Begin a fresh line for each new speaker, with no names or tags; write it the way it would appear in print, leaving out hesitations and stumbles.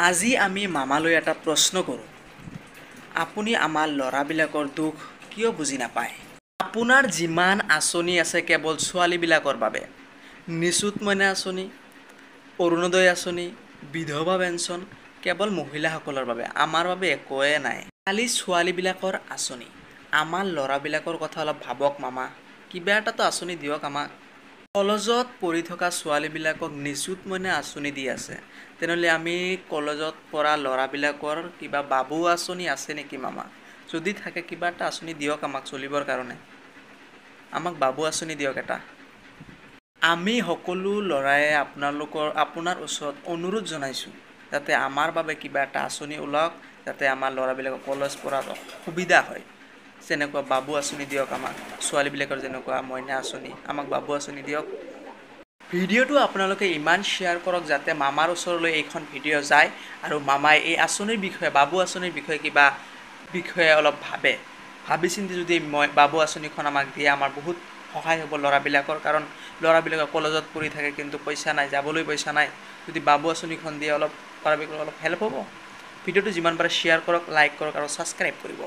আজি আমি মামালৈ এটা প্ৰশ্ন কৰোঁ। আপুনি আমাৰ ল'ৰাবিলাকৰ দুখ কিয় বুজি নাপায়? আপোনাৰ যিমান আঁচনি আছে কেৱল ছোৱালীবিলাকৰ বাবে। নিযুত মইনা আঁচনি, অৰুণোদয় আঁচনি, বিধৱা পেঞ্চন কেৱল মহিলাসকলৰ বাবে। আমাৰ বাবে একোৱে নাই। খালি ছোৱালীবিলাকৰ আঁচনি। আমাৰ ল'ৰাবিলাকৰ কথা অলপ ভাবক মামা। কিবা এটাতো আঁচনি দিয়ক আমাক। কলেজত পঢ়ি থকা ছোৱালীবিলাকক নিযুত মইনা আঁচনি দি আছে। তেনেহ'লে আমি কলেজত পঢ়া ল'ৰাবিলাকৰ কিবা বাবু আঁচনি আছে নেকি মামা? যদি থাকে কিবা এটা আঁচনি দিয়ক আমাক চলিবৰ কাৰণে। আমাক বাবু আঁচনি দিয়ক এটা। আমি সকলো ল'ৰাই আপোনাৰ ওচৰত অনুৰোধ জনাইছোঁ যাতে আমাৰ বাবে কিবা এটা আঁচনি ওলাওক, যাতে আমাৰ ল'ৰাবিলাকৰ কলেজ পঢ়াত সুবিধা হয়। যেনেকুৱা বাবু আঁচনি দিয়ক আমাক, ছোৱালীবিলাকৰ যেনেকুৱা মইনা আঁচনি, আমাক বাবু আঁচনি দিয়ক। ভিডিঅ'টো আপোনালোকে ইমান শ্বেয়াৰ কৰক যাতে মামাৰ ওচৰলৈ এইখন ভিডিঅ' যায় আৰু মামাই এই আঁচনিৰ বিষয়ে, বাবু আঁচনিৰ বিষয়ে অলপ ভাবি চিন্তি যদি বাবু আঁচনিখন আমাক দিয়ে আমাৰ বহুত সহায় হ'ব ল'ৰাবিলাকৰ, কাৰণ ল'ৰাবিলাকে কলেজত পঢ়ি থাকে কিন্তু পইচা নাই, যাবলৈ পইচা নাই। যদি বাবু আঁচনিখন দিয়ে অলপ ল'ৰাবিলাকৰ অলপ হেল্প হ'ব। ভিডিঅ'টো যিমান পাৰে শ্বেয়াৰ কৰক, লাইক কৰক আৰু ছাবস্ক্ৰাইব কৰিব।